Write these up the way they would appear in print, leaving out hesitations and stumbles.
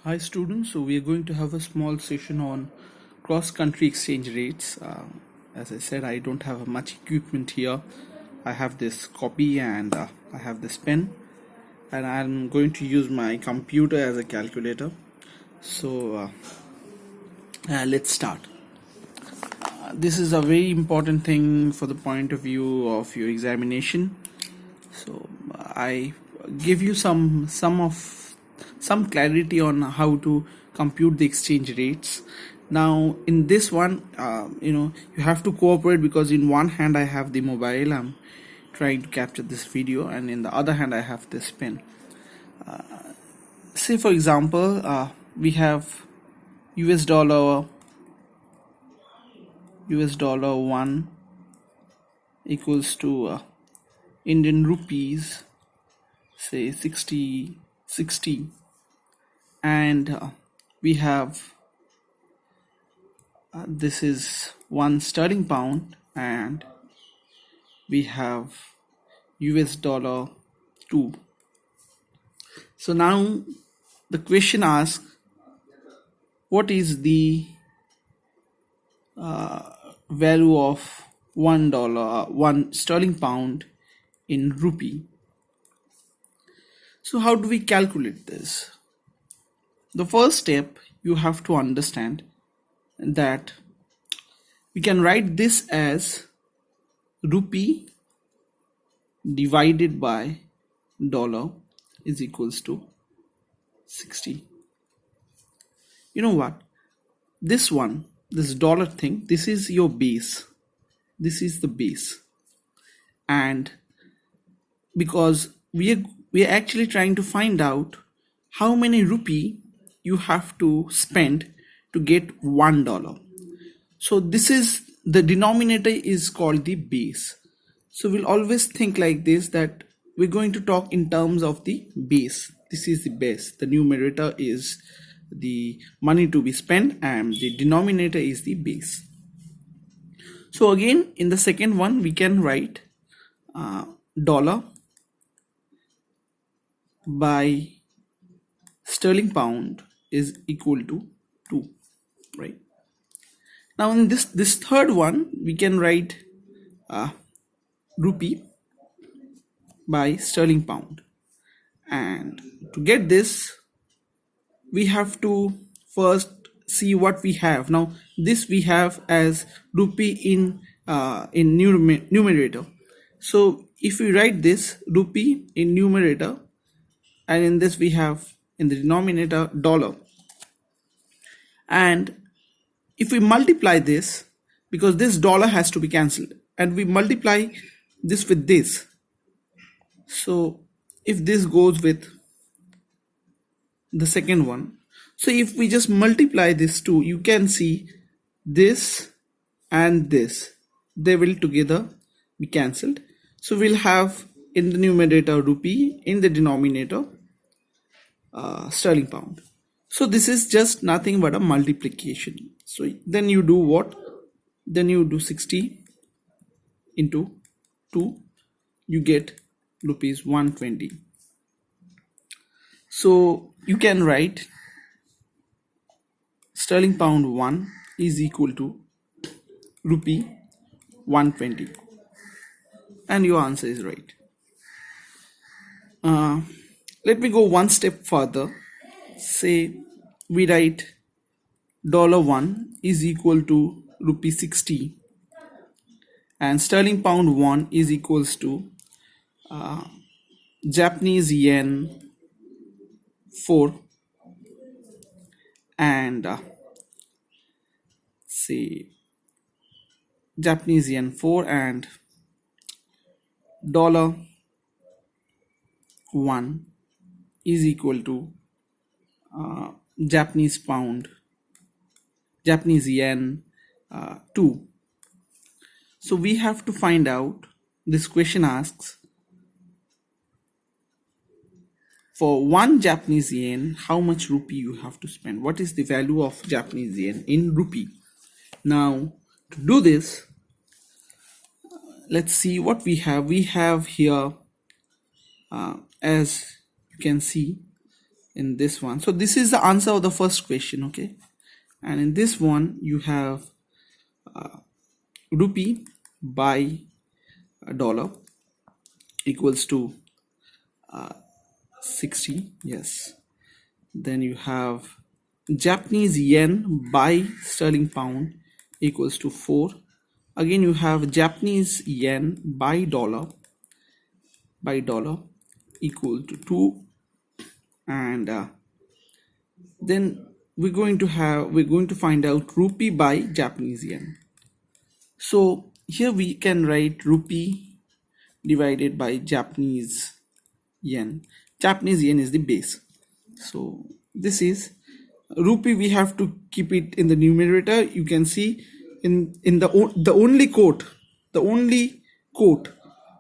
Hi students, so we are going to have a small session on cross-country exchange rates. As I said, I don't have much equipment here. I have this copy and I have this pen, and I'm going to use my computer as a calculator. So let's start. This is a very important thing for the point of view of your examination. So I give you some clarity on how to compute the exchange rates. Now in this one, you have to cooperate, because in one hand I have the mobile, I'm trying to capture this video, and in the other hand I have this pen. Say for example, we have US dollar 1 equals to Indian rupees, say 60, and we have this is 1 sterling pound, and we have US dollar 2. So now the question asks, what is the value of $1 sterling pound in rupee? So how do we calculate this? The first step, you have to understand that we can write this as rupee divided by dollar is equals to 60. You know what? This dollar thing, this is your base. This is the base. And because we are actually trying to find out how many rupee you have to spend to get $1. So this is the denominator is called the base. So we'll always think like this, that we're going to talk in terms of the base. This is the base. The numerator is the money to be spent and the denominator is the base. So again, in the second one, we can write dollar by sterling pound is equal to 2, right? Now in this third one, we can write rupee by sterling pound, and to get this we have to first see what we have. Now this we have as rupee in numerator. So if we write this rupee in numerator, and in this we have in the denominator dollar, and if we multiply this, because this dollar has to be cancelled, and we multiply this with this, so if this goes with the second one, so if we just multiply this two, you can see this and this, they will together be cancelled. So we'll have in the numerator rupee, in the denominator sterling pound. So this is just nothing but a multiplication. So then you do what? Then you do 60 into 2, you get rupees 120. So you can write sterling pound 1 is equal to rupee 120, and your answer is right. Let me go one step further. Say we write $1 is equal to rupee 60, and sterling pound 1 is equals to Japanese yen 4, and say Japanese yen 4 and $1 is equal to Japanese yen 2. So we have to find out, this question asks, for 1 Japanese yen, how much rupee you have to spend? What is the value of Japanese yen in rupee? Now to do this, let's see what we have. We have here, as you can see, in this one. So this is the answer of the first question, okay? And in this one you have rupee by a dollar equals to 60, yes. Then you have Japanese yen by sterling pound equals to 4. Again you have Japanese yen by dollar equal to 2. And then we're going to find out rupee by Japanese yen. So here we can write rupee divided by Japanese yen. Japanese yen is the base. So this is rupee. We have to keep it in the numerator. You can see in the only quote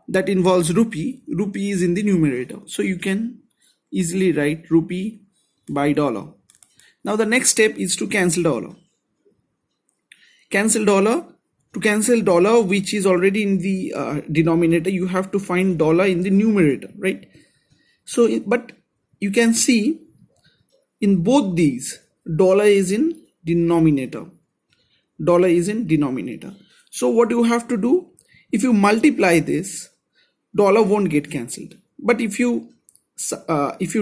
that involves rupee is in the numerator. So you can easily write rupee by dollar. Now the next step is to cancel dollar. To cancel dollar which is already in the denominator, you have to find dollar in the numerator, right? So but you can see in both these dollar is in denominator. So what you have to do, if you multiply this, dollar won't get cancelled. But if you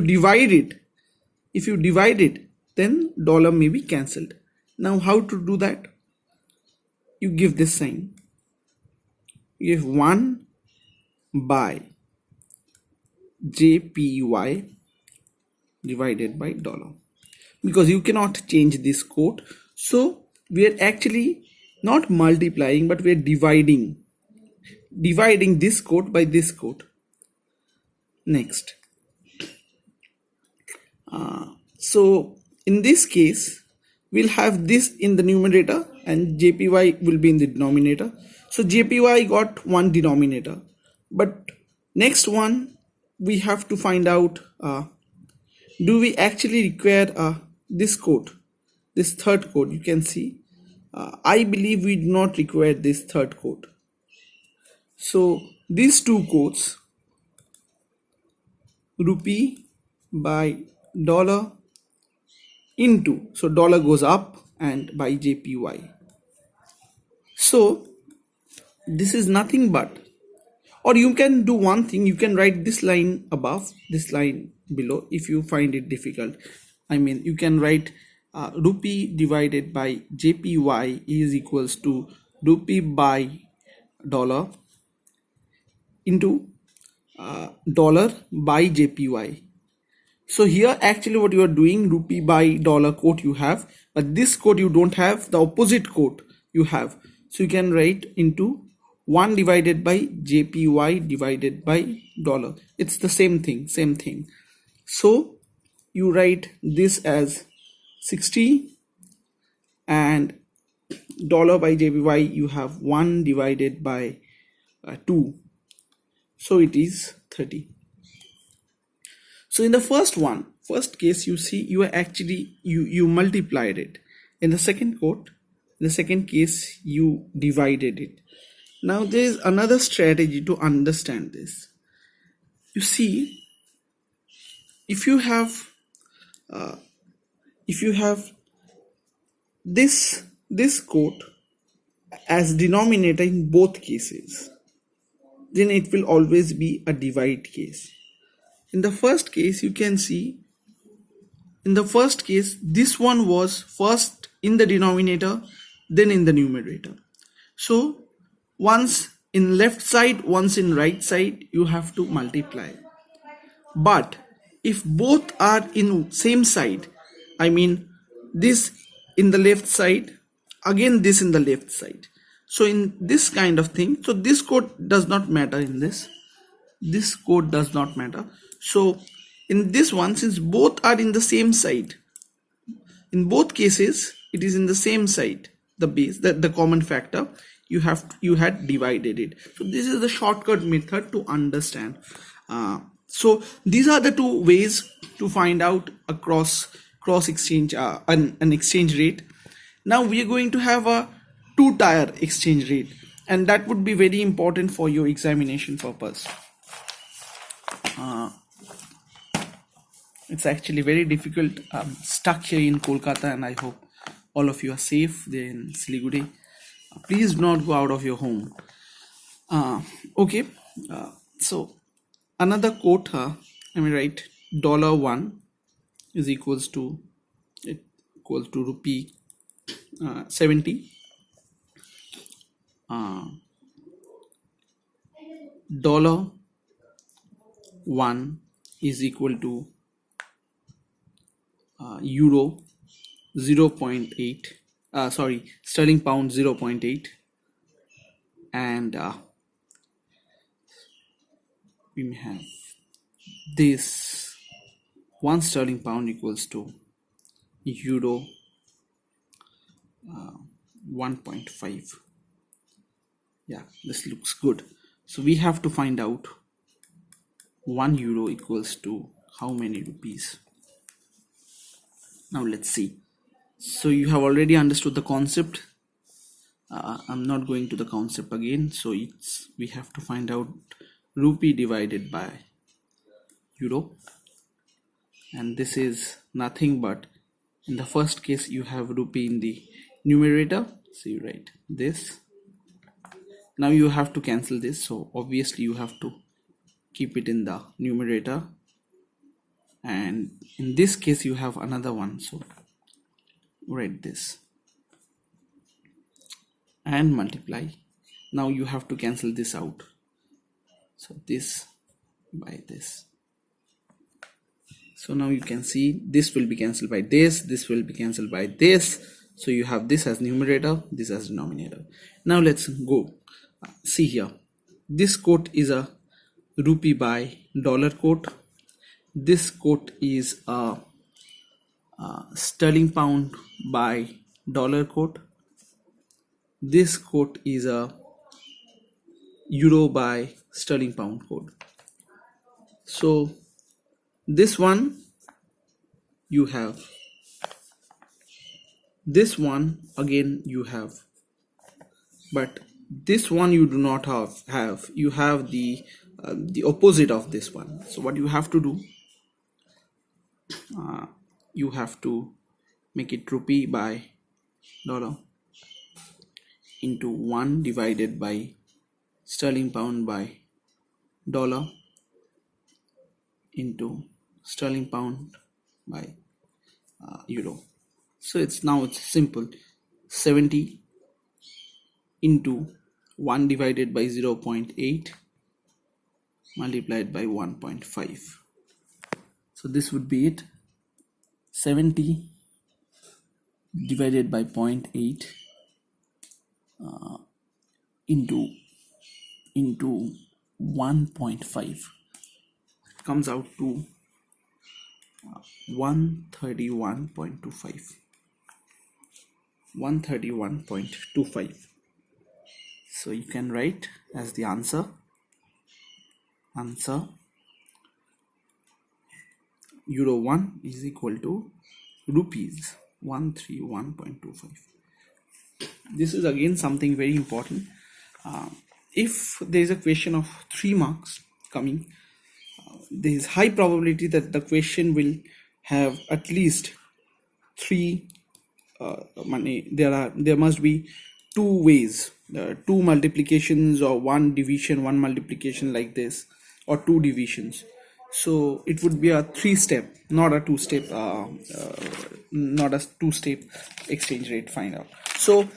divide it, then dollar may be cancelled. Now how to do that? You give this sign. You give 1 by JPY divided by dollar, because you cannot change this quote. So we are actually not multiplying, but we are dividing this quote by this quote. Next, so in this case we'll have this in the numerator and JPY will be in the denominator. So JPY got one denominator, but next one we have to find out, do we actually require this quote, this third quote? You can see I believe we do not require this third quote. So these two quotes, rupee by dollar into, so dollar goes up, and by JPY. So this is nothing but, or you can do one thing, you can write this line above, this line below if you find it difficult. I mean, you can write rupee divided by JPY is equals to rupee by dollar into dollar by JPY. So here actually what you are doing, rupee by dollar quote you have, but this quote you don't have, the opposite quote you have. So you can write into 1 divided by JPY divided by dollar. It's the same thing. So you write this as 60, and dollar by JPY you have 1 divided by 2. So it is 30. So in the first case, you see you are actually you multiplied it. In the second case you divided it. Now there is another strategy to understand this. You see, if you have this quote as denominator in both cases, then it will always be a divide case. In the first case, you can see, this one was first in the denominator, then in the numerator. So once in left side, once in right side, you have to multiply. But if both are in same side, I mean this in the left side, again this in the left side. So in this kind of thing, so this code does not matter in this. This code does not matter. So in this one, since both are in the same side, in both cases it is in the same side, the base, the common factor, you had divided it. So this is the shortcut method to understand. So these are the two ways to find out a cross exchange, an exchange rate. Now we are going to have a 2-tier exchange rate, and that would be very important for your examination purpose. It's actually very difficult. I'm stuck here in Kolkata, and I hope all of you are safe there in Siliguri. Please do not go out of your home. Okay, so another quote, I mean, right, $1 is equals to rupee 70. $1 is equal to euro 0.8, sorry, sterling pound 0.8, and we may have this 1 sterling pound equals to euro 1.5. Yeah, this looks good. So we have to find out 1 euro equals to how many rupees. Now let's see. So you have already understood the concept. I'm not going to the concept again. So we have to find out rupee divided by euro, and this is nothing but, in the first case you have rupee in the numerator, so you write this. Now you have to cancel this, so obviously you have to keep it in the numerator, and in this case you have another one, so write this and multiply. Now you have to cancel this out, so this by this. So now you can see this will be cancelled by this will be cancelled by this, so you have this as numerator, this as denominator. Now let's go see here. This quote is a rupee by dollar quote. This quote is a sterling pound by dollar quote. This quote is a euro by sterling pound quote. So this one you have, this one again you have, but this one you do not have. You have the opposite of this one. So what you have to do, you have to make it rupee by dollar into 1 divided by sterling pound by dollar into sterling pound by euro. So it's simple. 70 into 1 divided by 0.8 multiplied by 1.5. So this would be it. 70 divided by 0.8 into 1.5 comes out to 131.25. 131.25. So you can write as the answer euro 1 is equal to rupees 131.25. This is again something very important. If there is a question of 3 marks coming, there is high probability that the question will have at least 3 there must be 2 ways, 2 multiplications or 1 division, 1 multiplication like this, or 2 divisions. So it would be a 3-step, not a 2-step, not a 2-step exchange rate find out. So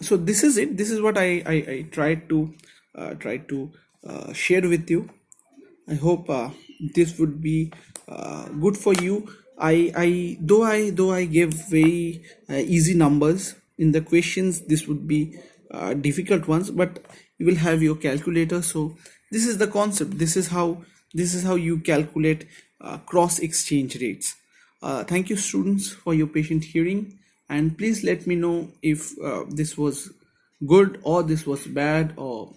so this is it. This is what I tried to share with you. I hope this would be good for you. Though I gave very easy numbers in the questions, this would be difficult ones, but you will have your calculator. So this is the concept. This is how you calculate cross exchange rates. Thank you, students, for your patient hearing, and please let me know if this was good or this was bad, or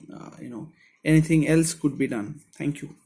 anything else could be done. Thank you.